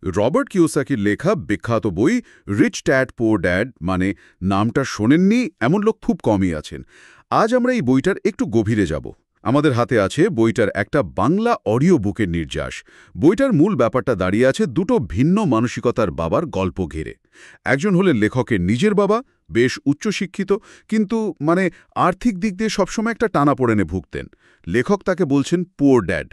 Robert কিওসাকির লেখা বিখ্যাত বই রিচ ড্যাড পুয়ার ড্যাড, মানে নামটা শোনেননি এমন লোক খুব কমই আছেন। আজ আমরা এই বইটার একটু গভীরে যাব। আমাদের হাতে আছে বইটার একটা বাংলা অডিও বুকের নির্যাস। বইটার মূল ব্যাপারটা দাঁড়িয়ে আছে দুটো ভিন্ন মানসিকতার বাবার গল্প ঘিরে। একজন হলেন লেখকের নিজের বাবা, বেশ উচ্চশিক্ষিত, কিন্তু আর্থিক দিক দিয়ে সবসময় একটা টানাপোড়েনে ভুগতেন। লেখক তাকে বলছেন পুয়ার ড্যাড।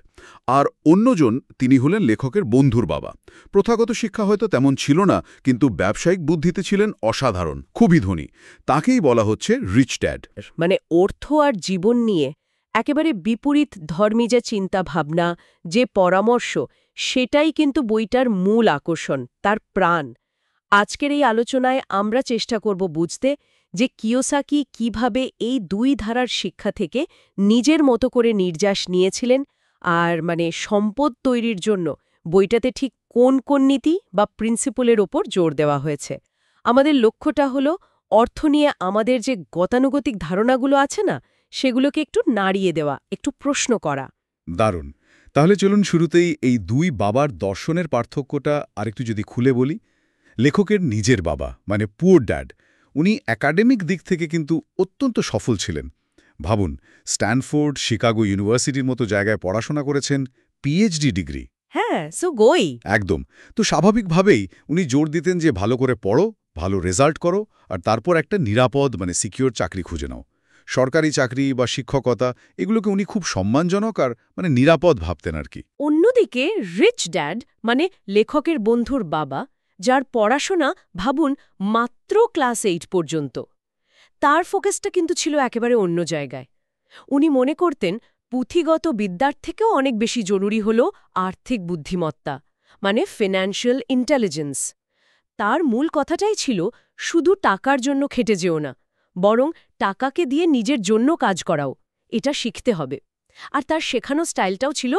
আর অন্যজন, তিনি হলেন লেখকের বন্ধুর বাবা। প্রথাগত শিক্ষা হয়তো তেমন ছিল না, কিন্তু ব্যবসায়িক বুদ্ধিতে ছিলেন অসাধারণ, খুবই ধনী। তাকেই বলা হচ্ছে রিচ ড্যাড। মানে অর্থ আর জীবন নিয়ে একেবারে বিপরীত ধর্মী যে চিন্তা ভাবনা, যে পরামর্শ, সেটাই কিন্তু বইটার মূল আকর্ষণ, তার প্রাণ। আজকের এই আলোচনায় আমরা চেষ্টা করব বুঝতে যে কিওসাকি কিভাবে এই দুই ধারার শিক্ষা থেকে নিজের মতো করে নির্যাস নিয়েছিলেন, আর সম্পদ তৈরির জন্য বইটাতে ঠিক কোন কোন নীতি বা প্রিন্সিপলের ওপর জোর দেওয়া হয়েছে। আমাদের লক্ষ্যটা হলো অর্থ নিয়ে আমাদের যে গতানুগতিক ধারণাগুলো আছে না, সেগুলোকে একটু নাড়িয়ে দেওয়া, একটু প্রশ্ন করা। দারুণ। তাহলে চলুন শুরুতেই এই দুই বাবার দর্শনের পার্থক্যটা আরেকটু যদি খুলে বলি। লেখকের নিজের বাবা মানে পুয়ার ড্যাড, উনি একাডেমিক দিক থেকে কিন্তু অত্যন্ত সফল ছিলেন। ভাবুন, স্ট্যানফোর্ড, শিকাগো ইউনিভার্সিটির মতো জায়গায় পড়াশোনা করেছেন, পিএইচডি ডিগ্রি। হ্যাঁ, সো গই একদম। তো স্বাভাবিকভাবেই উনি জোর দিতেন যে ভালো করে পড়ো, ভালো রেজাল্ট করো, আর তারপর একটা নিরাপদ সিকিউর চাকরি খুঁজে নাও। সরকারি চাকরি বা শিক্ষকতা, এগুলোকে উনি খুব সম্মানজনক আর নিরাপদ ভাবতেন আর কি। অন্যদিকে রিচ ড্যাড মানে লেখকের বন্ধুর বাবা, যার পড়াশোনা ভাবুন মাত্র ক্লাস 8 পর্যন্ত, তার ফোকাসটা কিন্তু ছিল একেবারে অন্য জায়গায়। উনি মনে করতেন পুঁথিগত বিদ্যার থেকেও অনেক বেশি জরুরি হল আর্থিক বুদ্ধিমত্তা, মানে ফিন্যান্সিয়াল ইন্টেলিজেন্স। তার মূল কথাটাই ছিল শুধু টাকার জন্য খেটে যেও না, বরং টাকাকে দিয়ে নিজের জন্য কাজ করাও, এটা শিখতে হবে। আর তার শেখানো স্টাইলটাও ছিল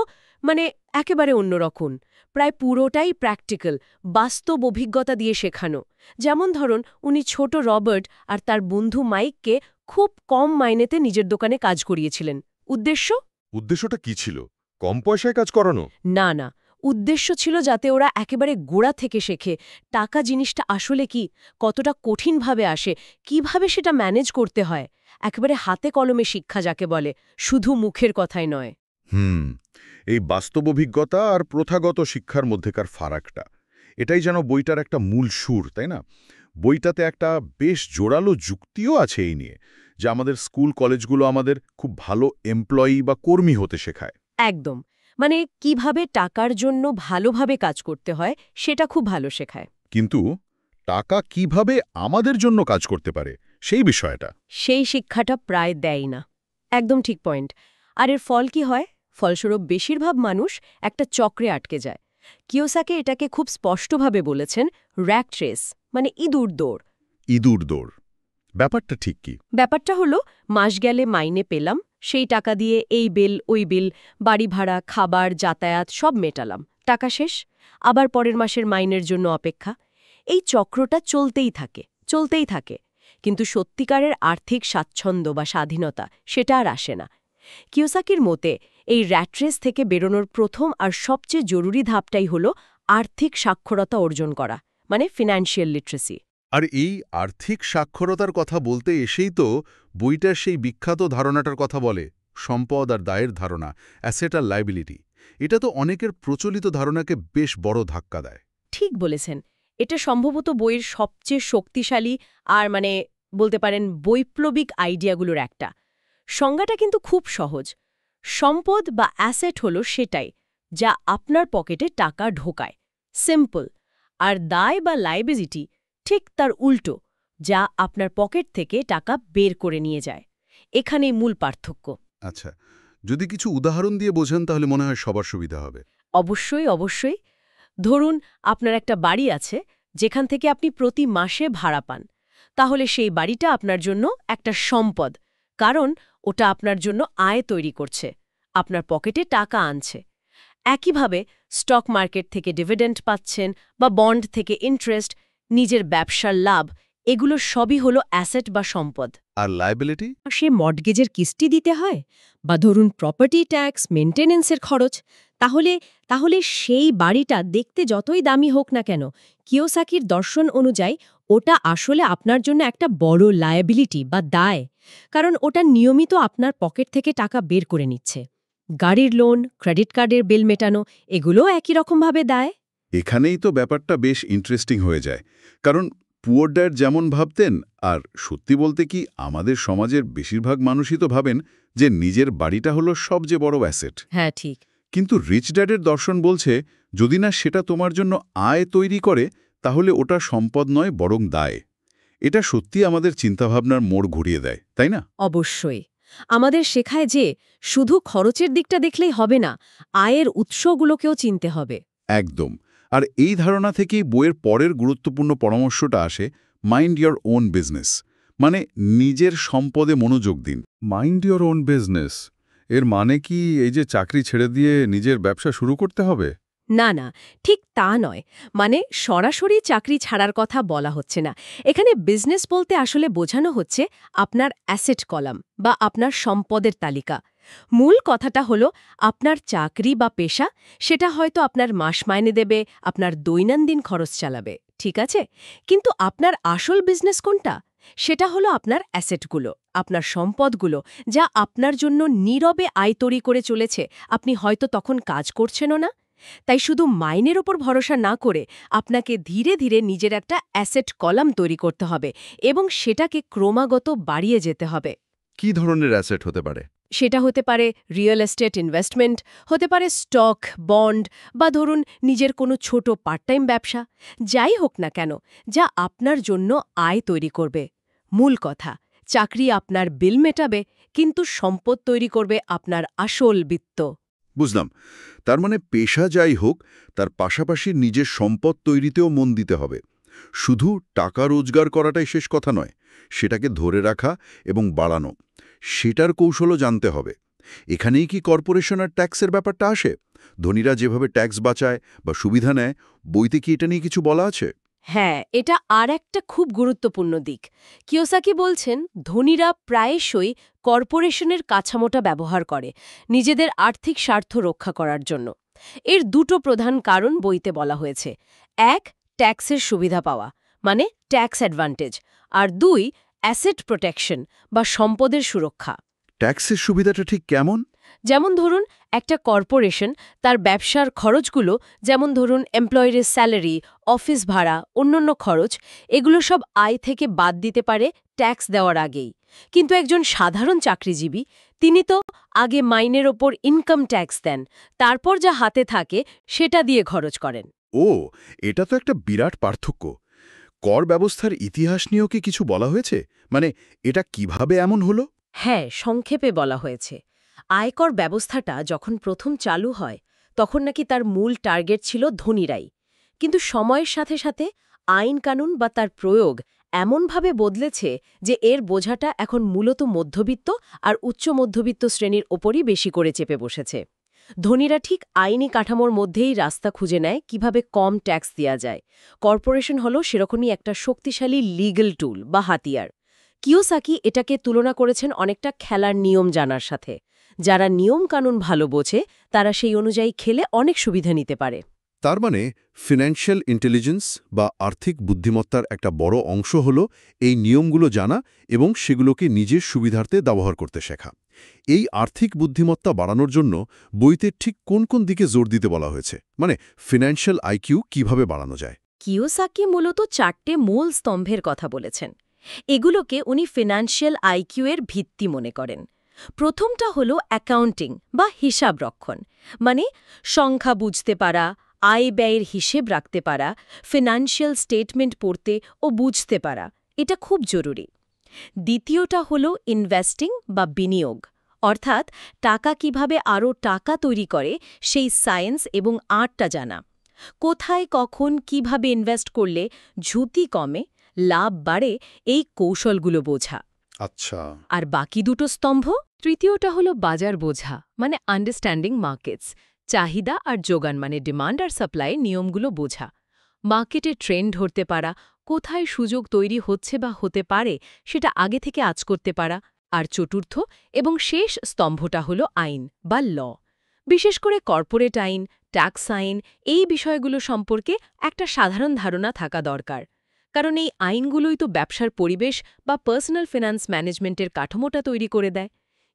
একেবারে অন্যরকম, প্রায় পুরোটাই প্র্যাকটিক্যাল, বাস্তব অভিজ্ঞতা দিয়ে শেখানো। যেমন ধরুন, উনি ছোট রবার্ট আর তার বন্ধু মাইককে খুব কম মাইনেতে নিজের দোকানে কাজ করিয়েছিলেন। উদ্দেশ্যটা কি ছিল? কম পয়সায় কাজ করানো? না না, উদ্দেশ্য ছিল যাতে ওরা একেবারে গোড়া থেকে শেখে টাকা জিনিসটা আসলে কি, কতটা কঠিনভাবে আসে, কিভাবে সেটা ম্যানেজ করতে হয়। একেবারে হাতে কলমে শিক্ষা যাকে বলে, শুধু মুখের কথাই নয়। এই বাস্তব অভিজ্ঞতা আর প্রথাগত শিক্ষার মধ্যেকার ফারাকটা, এটাই যেন বইটার একটা মূল সুর, তাই না? বইটাতে একটা বেশ জোরালো যুক্তিও আছে এই নিয়ে, যে আমাদের স্কুল কলেজগুলো আমাদের খুব ভালো এমপ্লয়ি বা কর্মী হতে শেখায়। একদম, কিভাবে টাকার জন্য ভালোভাবে কাজ করতে হয় সেটা খুব ভালো শেখায়। কিন্তু টাকা কিভাবে আমাদের জন্য কাজ করতে পারে সেই বিষয়টা, সেই শিক্ষাটা প্রায় দেয় না। একদম ঠিক পয়েন্ট। আর এর ফল কি হয়? ফলস্বরূপ বেশিরভাগ মানুষ একটা চক্রে আটকে যায়। কিওসাকি এটাকে খুব স্পষ্টভাবে বলেছেন র্যাট রেস, ইঁদুর দৌড়। ইঁদুর দৌড়, ব্যাপারটা ঠিক কি? ব্যাপারটা হলো, মাস গেলে মাইনে পেলাম, সেই টাকা দিয়ে এই বিল ওই বিল, বাড়ি ভাড়া, খাবার, যাতায়াত সব মেটালাম, টাকা শেষ, আবার পরের মাসের মাইনের জন্য অপেক্ষা। এই চক্রটা চলতেই থাকে, কিন্তু সত্যিকারের আর্থিক স্বাচ্ছন্দ্য বা স্বাধীনতা সেটা আর আসে না। কিওসাকির মতে এই র্যাট রেস থেকে বেরোনোর প্রথম আর সবচেয়ে জরুরি ধাপটাই হল আর্থিক সাক্ষরতা অর্জন করা, ফিন্যান্সিয়াল লিটারেসি। আর এই আর্থিক সাক্ষরতার কথা বলতে এসেই তো বইটার সেই বিখ্যাত ধারণাটার কথা বলে, সম্পদ আর দায়ের ধারণা, অ্যাসেট আর লায়াবিলিটি। এটা তো অনেকের প্রচলিত ধারণাকে বেশ বড় ধাক্কা দেয়। ঠিক বলেছেন, এটা সম্ভবত বইয়ের সবচেয়ে শক্তিশালী আর বলতে পারেন বৈপ্লবিক আইডিয়াগুলোর একটা। সংজ্ঞাটা কিন্তু খুব সহজ। সম্পদ বা অ্যাসেট হলো সেটাই যা আপনার পকেটে টাকা ঢোকায়, সিম্পল। আর দায় বা লায়াবিলিটি ঠিক তার উল্টো, যা আপনার পকেট থেকে টাকা বের করে নিয়ে যায়। এখানেই মূল পার্থক্য। আচ্ছা, যদি কিছু উদাহরণ দিয়ে বোঝান তাহলে মনে হয় সবার সুবিধা হবে। অবশ্যই। ধরুন, আপনার একটা বাড়ি আছে যেখান থেকে আপনি প্রতি মাসে ভাড়া পান। তাহলে সেই বাড়িটা আপনার জন্য একটা সম্পদ, কারণ ওটা আপনার জন্য আয় তৈরি করছে, আপনার পকেটে টাকা আনছে। একইভাবে স্টক মার্কেট থেকে ডিভিডেন্ড পাচ্ছেন বা বন্ড থেকে ইন্টারেস্ট, নিজের ব্যবসার লাভ, এগুলো সবই হলো অ্যাসেট বা সম্পদ। আর লায়াবিলিটি? সে মর্টগেজের কিস্তি দিতে হয় বা ধরুন প্রপার্টি ট্যাক্স, মেনটেনেন্সের খরচ, তাহলে সেই বাড়িটা দেখতে যতই দামি হোক না কেন, কিওসাকির দর্শন অনুযায়ী ওটা আসলে আপনার জন্য একটা বড় লায়াবিলিটি বা দায়, কারণ ওটা নিয়মিত আপনার পকেট থেকে টাকা বের করে নিচ্ছে। গাড়ির লোন, ক্রেডিট কার্ডের বিল মেটানো, এগুলোও একই রকমভাবে দায়। এখানেই তো ব্যাপারটা বেশ ইন্টারেস্টিং হয়ে যায়, কারণ পুয়ার ড্যাড যেমন ভাবতেন, আর সত্যি বলতে কি আমাদের সমাজের বেশিরভাগ মানুষই তো ভাবেন যে নিজের বাড়িটা হলো সবচেয়ে বড় অ্যাসেট। হ্যাঁ, ঠিক। কিন্তু রিচ ড্যাডের দর্শন বলছে, যদি না সেটা তোমার জন্য আয় তৈরি করে, তাহলে ওটা সম্পদ নয় বরং দায়। এটা সত্যি আমাদের চিন্তাভাবনার মোড় ঘুরিয়ে দেয়, তাই না? অবশ্যই। আমাদের শেখায় যে শুধু খরচের দিকটা দেখলেই হবে না, আয়ের উৎসগুলোকেও চিনতে হবে। একদম। আর এই ধারণা থেকেই বইয়ের পরের গুরুত্বপূর্ণ পরামর্শটা আসে, মাইন্ড ইয়োর ওন বিজনেস, মানে নিজের সম্পদে মনোযোগ দিন। মাইন্ড ইয়োর ওন বিজনেস এর মানে কি এই যে চাকরি ছেড়ে দিয়ে নিজের ব্যবসা শুরু করতে হবে? না, না, ঠিক তা নয়। মানে সরাসরি চাকরি ছাড়ার কথা বলা হচ্ছে না। এখানে বিজনেস বলতে আসলে বোঝানো হচ্ছে আপনার অ্যাসেট কলাম বা আপনার সম্পদের তালিকা। মূল কথাটা হলো আপনার চাকরি বা পেশা, সেটা হয়তো আপনার মাস মাইনে দেবে, আপনার দৈনন্দিন খরচ চালাবে, ঠিক আছে? কিন্তু আপনার আসল বিজনেস কোনটা? সেটা হলো আপনার অ্যাসেটগুলো, আপনার সম্পদগুলো, যা আপনার জন্য নীরবে আয় তৈরি করে চলেছে। আপনি হয়তো তখন কাজ করছেনও না। তাই শুধু মাইনের ওপর ভরসা না করে আপনাকে ধীরে ধীরে নিজের একটা অ্যাসেট কলাম তৈরি করতে হবে এবং সেটাকে ক্রমাগত বাড়িয়ে যেতে হবে। কি ধরনের অ্যাসেট হতে পারে? সেটা হতে পারে রিয়েল এস্টেট ইনভেস্টমেন্ট, হতে পারে স্টক, বন্ড, বা ধরুন নিজের কোনো ছোট পার্ট টাইম ব্যবসা। যাই হোক না কেন, যা আপনার জন্য আয় তৈরি করবে। মূল কথা, চাকরি আপনার বিল মেটাবে, কিন্তু সম্পদ তৈরি করবে আপনার আসল বিত্ত। বুঝলাম। তার মানে পেশা যাই হোক, তার পাশাপাশি নিজের সম্পদ তৈরিতেও মন দিতে হবে। শুধু টাকা রোজগার করাটাই শেষ কথা নয়, সেটাকে ধরে রাখা এবং বাড়ানো, সেটার কৌশলও জানতে হবে। এখানেই কি কর্পোরেশন আর ট্যাক্সের ব্যাপারটা আসে? ধনীরা যেভাবে ট্যাক্স বাঁচায় বা সুবিধা নেয়, বইতে কি এটা নিয়ে কিছু বলা আছে? হ্যাঁ, এটা আর একটা খুব গুরুত্বপূর্ণ দিক। কিওসাকি বলছেন, ধনীরা প্রায়শই কর্পোরেশনের কাঠামোটা ব্যবহার করে নিজেদের আর্থিক স্বার্থ রক্ষা করার জন্য। এর দুটো প্রধান কারণ বইতে বলা হয়েছে। এক, ট্যাক্সের সুবিধা পাওয়া, মানে ট্যাক্স অ্যাডভান্টেজ। আর দুই, অ্যাসেট প্রোটেকশন বা সম্পদের সুরক্ষা। ট্যাক্সের সুবিধাটা ঠিক কেমন? যেমন ধরুন, একটা কর্পোরেশন তার ব্যবসার খরচগুলো, যেমন ধরুন এমপ্লয়ির স্যালারি, অফিস ভাড়া, অন্যান্য খরচ, এগুলো সব আয় থেকে বাদ দিতে পারে ট্যাক্স দেওয়ার আগেই। কিন্তু একজন সাধারণ চাকরিজীবী, তিনি তো আগে মাইনের ওপর ইনকাম ট্যাক্স দেন, তারপর যা হাতে থাকে সেটা দিয়ে খরচ করেন। ও, এটা তো একটা বিরাট পার্থক্য। কর ব্যবস্থার ইতিহাস নিয়েও কি কিছু বলা হয়েছে? মানে এটা কিভাবে এমন হলো? হ্যাঁ, সংক্ষেপে বলা হয়েছে। আয়কর ব্যবস্থাটা যখন প্রথম চালু হয়, তখন নাকি তার মূল টার্গেট ছিল ধনীরাই। কিন্তু সময়ের সাথে সাথে আইন কানুন বা তার প্রয়োগ এমনভাবে বদলেছে যে এর বোঝাটা এখন মূলত মধ্যবিত্ত আর উচ্চ মধ্যবিত্ত শ্রেণীর ওপরই বেশি করে চেপে বসেছে। ধনীরা ঠিক আইনি কাঠামোর মধ্যেই রাস্তা খুঁজে নেয় কিভাবে কম ট্যাক্স দেওয়া যায়। কর্পোরেশন হলো সেরকমই একটা শক্তিশালী লিগ্যাল টুল বা হাতিয়ার। কিওসাকি এটাকে তুলনা করেছেন অনেকটা খেলার নিয়ম জানার সাথে। যারা নিয়ম কানুন ভালো বোঝে, তারা সেই অনুযায়ী খেলে অনেক সুবিধা নিতে পারে। তার মানে ফিন্যান্সিয়াল ইন্টেলিজেন্স বা আর্থিক বুদ্ধিমত্তার একটা বড় অংশ হল এই নিয়মগুলো জানা এবং সেগুলোকে নিজের সুবিধার্থে ব্যবহার করতে শেখা। এই আর্থিক বুদ্ধিমত্তা বাড়ানোর জন্য বইতে ঠিক কোন কোন দিকে জোর দিতে বলা হয়েছে? মানে ফিন্যান্সিয়াল আইকিউ কিভাবে বাড়ানো যায়? কিওসাকি মূলত ৪টে মূল স্তম্ভের কথা বলেছেন। এগুলোকে উনি ফিন্যান্সিয়াল আইকিউ এর ভিত্তি মনে করেন। প্রথমটা হলো অ্যাকাউন্টিং বা হিসাব রক্ষণ, মানে সংখ্যা বুঝতে পারা, আয় ব্যয়ের হিসেব রাখতে পারা, ফিন্যান্সিয়াল স্টেটমেন্ট পড়তে ও বুঝতে পারা। এটা খুব জরুরি। দ্বিতীয়টা হলো ইনভেস্টিং বা বিনিয়োগ, অর্থাৎ টাকা কিভাবে আরও টাকা তৈরি করে সেই সায়েন্স এবং আর্টটা জানা। কোথায়, কখন, কিভাবে ইনভেস্ট করলে ঝুঁকি কমে, লাভ বাড়ে, এই কৌশলগুলো বোঝা। আচ্ছা। আর বাকি দুটো স্তম্ভ, তৃতীয়টা হলো বাজার বোঝা, মানে আন্ডারস্ট্যান্ডিং মার্কেটস, চাহিদা আর যোগান, মানে ডিমান্ড আর সাপ্লাই নিয়মগুলো বোঝা। মার্কেটে ট্রেন্ড ধরতে পারা, কোথায় সুযোগ তৈরি হচ্ছে বা হতে পারে সেটা আগে থেকে আঁচ করতে পারা, আর চতুর্থ এবং শেষ স্তম্ভটা হলো আইন বা ল। বিশেষ করে কর্পোরেট আইন, ট্যাক্স আইন, এই বিষয়গুলো সম্পর্কে একটা সাধারণ ধারণা থাকা দরকার। কারণ এই আইনগুলোই তো ব্যবসার পরিবেশ বা পার্সোনাল ফিন্যান্স ম্যানেজমেন্টের কাঠামোটা তৈরি করে দেয়।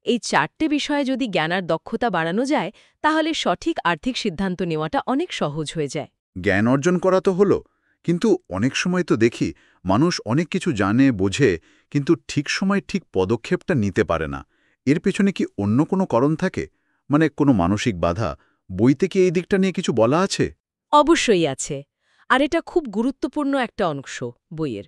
এই 4টে বিষয়ে যদি জ্ঞান আর দক্ষতা বাড়ানো যায়, তাহলে সঠিক আর্থিক সিদ্ধান্ত নেওয়াটা অনেক সহজ হয়ে যায়। জ্ঞান অর্জন করা তো হলো, কিন্তু অনেক সময় তো দেখি মানুষ অনেক কিছু জানে, বোঝে, কিন্তু ঠিক সময় ঠিক পদক্ষেপটা নিতে পারে না। এর পেছনে কি অন্য কোনো কারণ থাকে? মানে কোনো মানসিক বাধা? বইতে কি এই দিকটা নিয়ে কিছু বলা আছে? অবশ্যই আছে। আর এটা খুব গুরুত্বপূর্ণ একটা অংশ বইয়ের।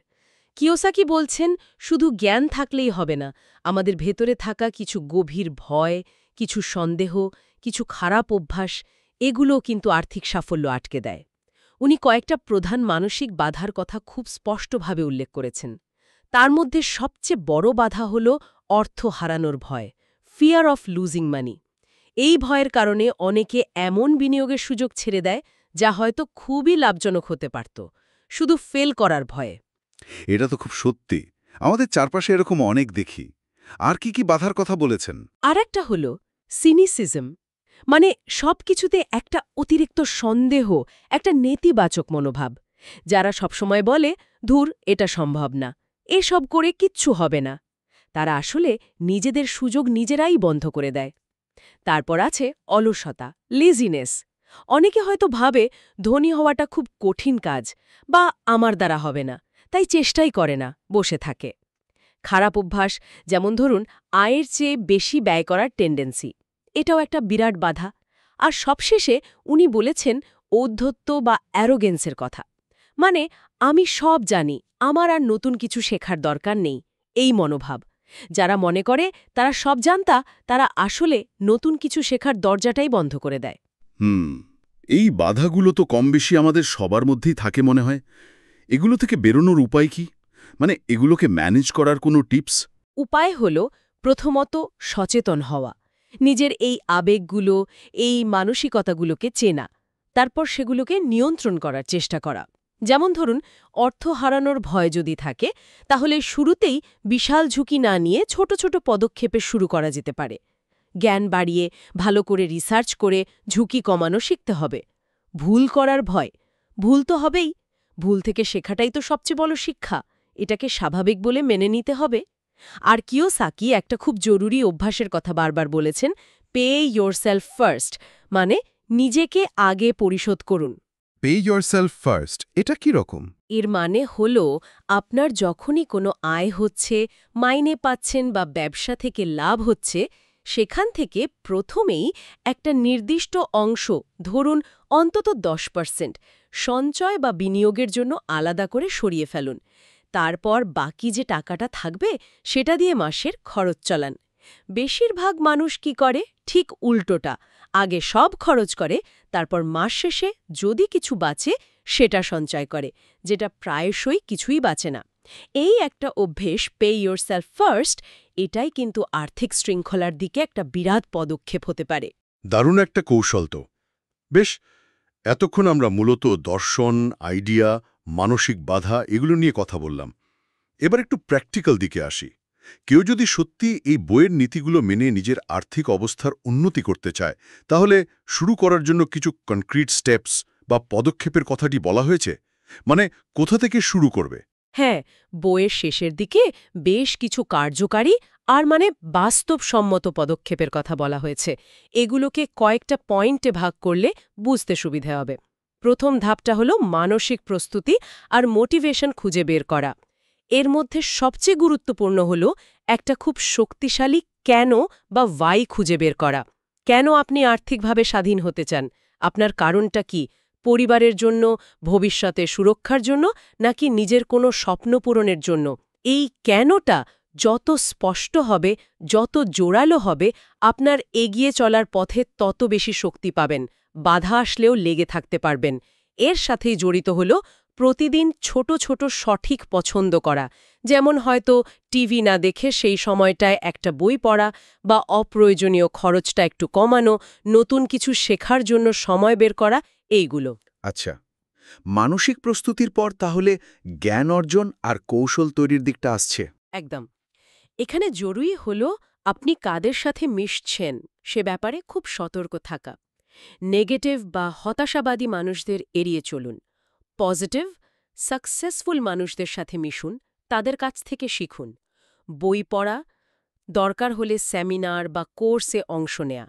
কিওসাকি বলছেন, শুধু জ্ঞান থাকলেই হবে না, আমাদের ভেতরে থাকা কিছু গভীর ভয়, কিছু সন্দেহ, কিছু খারাপ অভ্যাস, এগুলোও কিন্তু আর্থিক সাফল্য আটকে দেয়। উনি কয়েকটা প্রধান মানসিক বাধার কথা খুব স্পষ্টভাবে উল্লেখ করেছেন। তার মধ্যে সবচেয়ে বড় বাধা হল অর্থ হারানোর ভয়, ফিয়ার অফ লুজিং মানি। এই ভয়ের কারণে অনেকে এমন বিনিয়োগের সুযোগ ছেড়ে দেয় যা হয়তো খুবই লাভজনক হতে পারত, শুধু ফেল করার ভয়ে। এটা তো খুব সত্যি, আমাদের চারপাশে এরকম অনেক দেখি। আর কি বাধার কথা বলেছেন? আর একটা হল সিনিসিজম, মানে সবকিছুতে একটা অতিরিক্ত সন্দেহ, একটা নেতিবাচক মনোভাব। যারা সবসময় বলে, ধুর, এটা সম্ভব না, এসব করে কিচ্ছু হবে না, তারা আসলে নিজেদের সুযোগ নিজেরাই বন্ধ করে দেয়। তারপর আছে অলসতা, লেজিনেস। অনেকে হয়তো ভাবে ধনী হওয়াটা খুব কঠিন কাজ, বা আমার দ্বারা হবে না, তাই চেষ্টাই করে না, বসে থাকে। খারাপ অভ্যাস, যেমন ধরুন আয়ের চেয়ে বেশি ব্যয় করার টেন্ডেন্সি, এটাও একটা বিরাট বাধা। আর সবশেষে উনি বলেছেন ঔদ্ধত্য বা অ্যারোগেন্সের কথা, মানে আমি সব জানি, আমার আর নতুন কিছু শেখার দরকার নেই, এই মনোভাব। যারা মনে করে তারা সব জানতা, তারা আসলে নতুন কিছু শেখার দরজাটাই বন্ধ করে দেয়। এই বাধাগুলো তো কম বেশি আমাদের সবার মধ্যেই থাকে মনে হয়। এগুলো থেকে বেরোনোর উপায় কি? মানে এগুলোকে ম্যানেজ করার কোনো টিপস? উপায় হল প্রথমত সচেতন হওয়া, নিজের এই আবেগগুলো, এই মানসিকতাগুলোকে চেনা, তারপর সেগুলোকে নিয়ন্ত্রণ করার চেষ্টা করা। যেমন ধরুন, অর্থ হারানোর ভয় যদি থাকে, তাহলে শুরুতেই বিশাল ঝুঁকি না নিয়ে ছোট ছোট পদক্ষেপে শুরু করা যেতে পারে। জ্ঞান বাড়িয়ে ভালো করে রিসার্চ করে ঝুঁকি কমানো শিখতে হবে। ভুল করার ভয়, ভুল তো হবেই, ভুল থেকে শেখাটাই তো সবচেয়ে বড় শিক্ষা, এটাকে স্বাভাবিক বলে মেনে নিতে হবে। আর কিওসাকি একটা খুব জরুরি অভ্যাসের কথা বারবার বলেছেন, পে ইয়োরসেলফ ফার্স্ট, মানে নিজেকে আগে পরিশোধ করুন। পে ইয়োরসেলফ ফার্স্ট, এটা কি রকম? এর মানে হল, আপনার যখনই কোনো আয় হচ্ছে, মাইনে পাচ্ছেন বা ব্যবসা থেকে লাভ হচ্ছে, সেখান থেকে প্রথমেই একটা নির্দিষ্ট অংশ, ধরুন অন্তত 10%, সঞ্চয় বা বিনিয়োগের জন্য আলাদা করে সরিয়ে ফেলুন। তারপর বাকি যে টাকাটা থাকবে সেটা দিয়ে মাসের খরচ চালান। বেশিরভাগ মানুষ কি করে, ঠিক উল্টোটা, আগে সব খরচ করে, তারপর মাস শেষে যদি কিছু বাঁচে সেটা সঞ্চয় করে, যেটা প্রায়শই কিছুই বাঁচে না। এই একটা অভ্যেস, পে ইয়োরসেলফ ফার্স্ট, এটাই কিন্তু আর্থিক শৃঙ্খলার দিকে একটা বিরাট পদক্ষেপ হতে পারে। দারুণ একটা কৌশল তো। বেশ, এতক্ষণ আমরা মূলত দর্শন, আইডিয়া, মানসিক বাধা এগুলো নিয়ে কথা বললাম। এবার একটু প্র্যাকটিক্যাল দিকে আসি। কেউ যদি সত্যি এই বইয়ের নীতিগুলো মেনে নিজের আর্থিক অবস্থার উন্নতি করতে চায়, তাহলে শুরু করার জন্য কিছু কনক্রিট স্টেপস বা পদক্ষেপের কথাটি বলা হয়েছে? মানে কোথা থেকে শুরু করবে? হ্যাঁ, বইয়ের শেষের দিকে বেশ কিছু কার্যকারী আর বাস্তবসম্মত পদক্ষেপের কথা বলা হয়েছে। এগুলোকে কয়েকটা পয়েন্টে ভাগ করলে বুঝতে সুবিধা হবে। প্রথম ধাপটা হলো মানসিক প্রস্তুতি আর মোটিভেশন খুঁজে বের করা। এর মধ্যে সবচেয়ে গুরুত্বপূর্ণ হলো একটা খুব শক্তিশালী কেন বা ওয়াই খুঁজে বের করা। কেন আপনি আর্থিকভাবে স্বাধীন হতে চান? আপনার কারণটা কি? পরিবারের জন্য, ভবিষ্যতে সুরক্ষার জন্য, নাকি নিজের কোনো স্বপ্ন পূরণের জন্য? এই কেনটা যত স্পষ্ট হবে, যত জোরালো হবে, আপনার এগিয়ে চলার পথে তত বেশি শক্তি পাবেন, বাধা আসলেও লেগে থাকতে পারবেন। এর সাথেই জড়িত হল প্রতিদিন ছোট ছোট সঠিক পছন্দ করা, যেমন হয়তো টিভি না দেখে সেই সময়টায় একটা বই পড়া, বা অপ্রয়োজনীয় খরচটা একটু কমানো, নতুন কিছু শেখার জন্য সময় বের করা, এইগুলো। আচ্ছা, মানসিক প্রস্তুতির পর তাহলে জ্ঞান অর্জন আর কৌশল তৈরির দিকটা আসছে। একদম। এখানে জরুরি হল আপনি কাদের সাথে মিশছেন সে ব্যাপারে খুব সতর্ক থাকা। নেগেটিভ বা হতাশাবাদী মানুষদের এড়িয়ে চলুন। পজিটিভ, সাকসেসফুল মানুষদের সাথে মিশুন, তাদের কাছ থেকে শিখুন। বই পড়া, দরকার হলে সেমিনার বা কোর্সে অংশ নেয়া।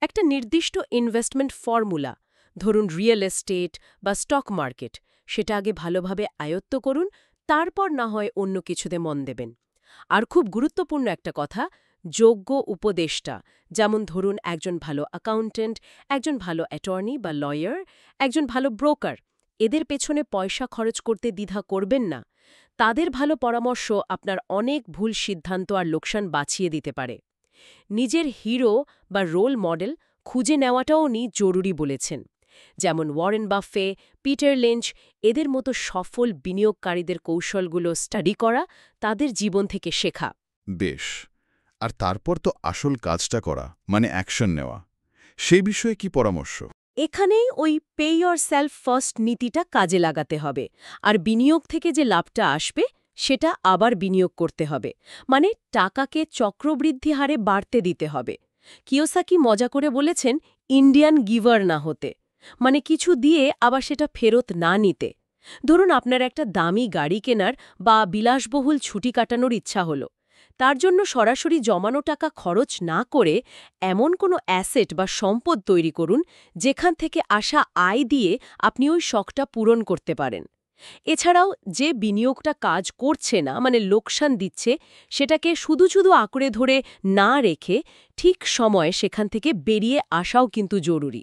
একটা নির্দিষ্ট ইনভেস্টমেন্ট ফর্মুলা, ধরুন রিয়েল এস্টেট বা স্টক মার্কেট, সেটা আগে ভালোভাবে আয়ত্ত করুন, তারপর না হয় অন্য কিছুতে মন দেবেন। আর খুব গুরুত্বপূর্ণ একটা কথা, যোগ্য উপদেষ্টা, যেমন ধরুন একজন ভালো অ্যাকাউন্ট্যান্ট, একজন ভালো অ্যাটর্নি বা লয়ার, একজন ভালো ব্রোকার, এদের পেছনে পয়সা খরচ করতে দ্বিধা করবেন না। তাদের ভালো পরামর্শ আপনার অনেক ভুল সিদ্ধান্ত আর লোকসান বাঁচিয়ে দিতে পারে। নিজের হিরো বা রোল মডেল খুঁজে নেওয়াটাও উনি জরুরি বলেছেন। যেমন ওয়ারেন বাফে, পিটার লিঞ্চ, এদের মতো সফল বিনিয়োগকারীদের কৌশলগুলো স্টাডি করা, তাদের জীবন থেকে শেখা। বেশ, আর তারপর তো আসল কাজটা করা, মানে অ্যাকশন নেওয়া। সেই বিষয়ে কি পরামর্শ? এখানেই ওই পে ইয়োর সেলফ ফার্স্ট নীতিটা কাজে লাগাতে হবে। আর বিনিয়োগ থেকে যে লাভটা আসবে সেটা আবার বিনিয়োগ করতে হবে, মানে টাকাকে চক্রবৃদ্ধি হারে বাড়তে দিতে হবে। কিওসাকি মজা করে বলেছেন, ইন্ডিয়ান গিভার না হতে, মানে কিছু দিয়ে আবার সেটা ফেরত না নিতে। ধরুন আপনার একটা দামি গাড়ি কেনার বা বিলাসবহুল ছুটি কাটানোর ইচ্ছা হলো, তার জন্য সরাসরি জমানো টাকা খরচ না করে এমন কোনো অ্যাসেট বা সম্পদ তৈরি করুন যেখান থেকে আসা আয় দিয়ে আপনি ওই শখটা পূরণ করতে পারেন। এছাড়াও যে বিনিয়োগটা কাজ করছে না, মানে লোকসান দিচ্ছে, সেটাকে শুধু শুধু আঁকড়ে ধরে না রেখে ঠিক সময়ে সেখান থেকে বেরিয়ে আসাও কিন্তু জরুরি।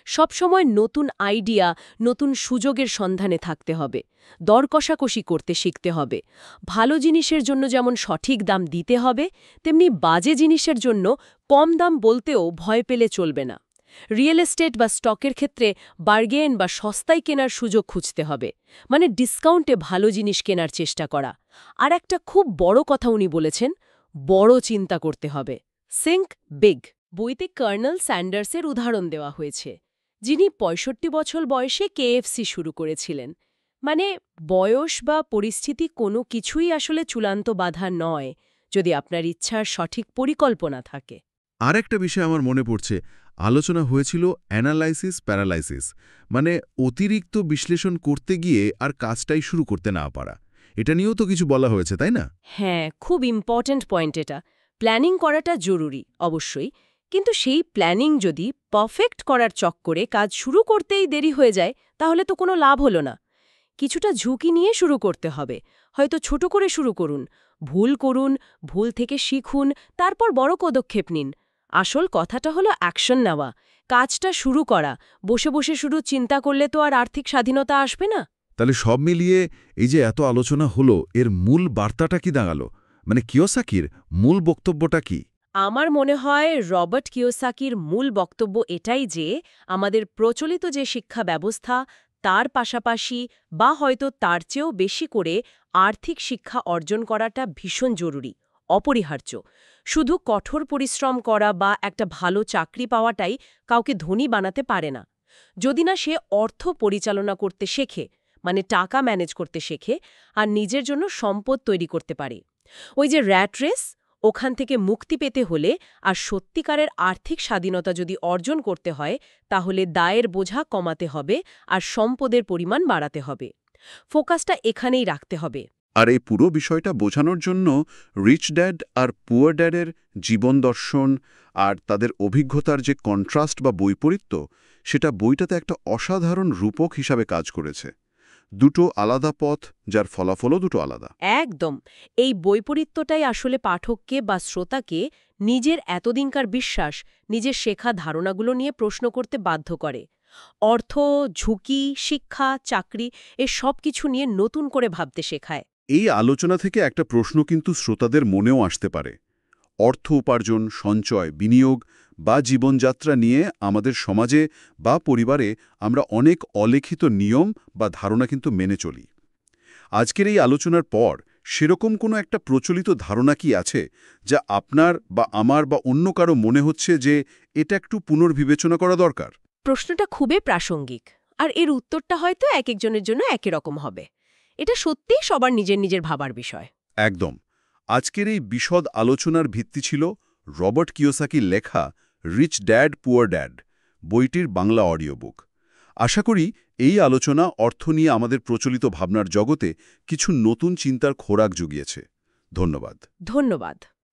সবসময় নতুন আইডিয়া, নতুন সুযোগের সন্ধানে থাকতে হবে। দর কষাকষি করতে শিখতে হবে। ভালো জিনিসের জন্য যেমন সঠিক দাম দিতে হবে, তেমনি বাজে জিনিসের জন্য কম দাম বলতেও ভয় পেলে চলবে না। রিয়েল এস্টেট বা স্টকের ক্ষেত্রে বার্গেন বা সস্তায় কেনার সুযোগ খুঁজতে হবে, মানে ডিসকাউন্টে ভালো জিনিস কেনার চেষ্টা করা। আর একটা খুব বড় কথা উনি বলেছেন, বড় চিন্তা করতে হবে। Think big. বইতে কর্নেল স্যান্ডার্সের উদাহরণ দেওয়া হয়েছে, যিনি ৬৫ বছর বয়সে কেএফসি শুরু করেছিলেন। মানে বয়স বা পরিস্থিতি কোনো কিছুই আসলে চূড়ান্ত বাধা নয়, যদি আপনার ইচ্ছার সঠিক পরিকল্পনা থাকে। আর একটা বিষয় আমার মনে পড়ছে, আলোচনা হয়েছিল অ্যানালাইসিস প্যারালাইসিস, মানে অতিরিক্ত বিশ্লেষণ করতে গিয়ে আর কাজটাই শুরু করতে না পারা। এটা নিয়েও তো কিছু বলা হয়েছে, তাই না? হ্যাঁ, খুব ইম্পর্ট্যান্ট পয়েন্ট এটা। প্ল্যানিং করাটা জরুরি, অবশ্যই, কিন্তু সেই প্ল্যানিং যদি পারফেক্ট করার চক্করে কাজ শুরু করতেই দেরি হয়ে যায়, তাহলে তো কোনো লাভ হলো না। কিছুটা ঝুঁকি নিয়ে শুরু করতে হবে। হয়তো ছোট করে শুরু করুন, করুন, ভুল থেকে শিখুন, তারপর বড় পদক্ষেপ নিন। আসল কথাটা হলো অ্যাকশন নেওয়া, কাজটা শুরু করা। বসে বসে শুধু চিন্তা করলে তো আর আর্থিক স্বাধীনতা আসবে না। তাহলে সব মিলিয়ে এই যে এত আলোচনা হলো, এর মূল বার্তাটা কি দাঁড়ালো? মানে কিওসাকির মূল বক্তব্যটা কি? আমার মনে হয় রবার্ট কিওসাকির মূল বক্তব্য এটাই যে আমাদের প্রচলিত যে শিক্ষা ব্যবস্থা, তার পাশাপাশি বা হয়তো তার চেয়েও বেশি করে আর্থিক শিক্ষা অর্জন করাটা ভীষণ জরুরি, অপরিহার্য। শুধু কঠোর পরিশ্রম করা বা একটা ভালো চাকরি পাওয়াটাই কাউকে ধনী বানাতে পারে না। যদি না সে অর্থ পরিচালনা করতে শেখে, মানে টাকা ম্যানেজ করতে শেখে, আর নিজের জন্য সম্পদ তৈরি করতে পারে। ওই যে র্যাট রেস, ওখান থেকে মুক্তি পেতে হলে আর সত্যিকারের আর্থিক স্বাধীনতা যদি অর্জন করতে হয়, তাহলে দায়ের বোঝা কমাতে হবে আর সম্পদের পরিমাণ বাড়াতে হবে। ফোকাসটা এখানেই রাখতে হবে। আর এই পুরো বিষয়টা বোঝানোর জন্য রিচ ড্যাড আর পুয়ার ড্যাডের জীবন দর্শন আর তাদের অভিজ্ঞতার যে কন্ট্রাস্ট বা বৈপরীত্য, সেটা বইটাতে একটা অসাধারণ রূপক হিসাবে কাজ করেছে। দুটো আলাদা পথ, যার ফলাফলও দুটো আলাদা। একদম। এই বৈপরীত্যটাই আসলে পাঠককে বা শ্রোতাকে নিজের এতদিনকার বিশ্বাস, নিজের শেখা ধারণাগুলো নিয়ে প্রশ্ন করতে বাধ্য করে। অর্থ, ঝুঁকি, শিক্ষা, চাকরি, এ সব কিছু নিয়ে নতুন করে ভাবতে শেখায়। এই আলোচনা থেকে একটা প্রশ্ন কিন্তু শ্রোতাদের মনেও আসতে পারে। অর্থ উপার্জন, সঞ্চয়, বিনিয়োগ বা জীবনযাত্রা নিয়ে আমাদের সমাজে বা পরিবারে আমরা অনেক অলিখিত নিয়ম বা ধারণা কিন্তু মেনে চলি। আজকের এই আলোচনার পর সেরকম কোনো একটা প্রচলিত ধারণা কি আছে, যা আপনার বা আমার বা অন্য কারো মনে হচ্ছে যে এটা একটু পুনর্বিবেচনা করা দরকার? প্রশ্নটা খুবই প্রাসঙ্গিক। আর এর উত্তরটা হয়তো এক একজনের জন্য একই রকম হবে। এটা সত্যিই সবার নিজের নিজের ভাবার বিষয়। একদম। আজকের এই বিশদ আলোচনার ভিত্তি ছিল রবার্ট কিওসাকির লেখা রিচ ড্যাড পুয়ার ড্যাড বইটির বাংলা অডিও বুক। আশা করি এই আলোচনা অর্থ নিয়ে আমাদের প্রচলিত ভাবনার জগতে কিছু নতুন চিন্তার খোরাক জুগিয়েছে। ধন্যবাদ। ধন্যবাদ।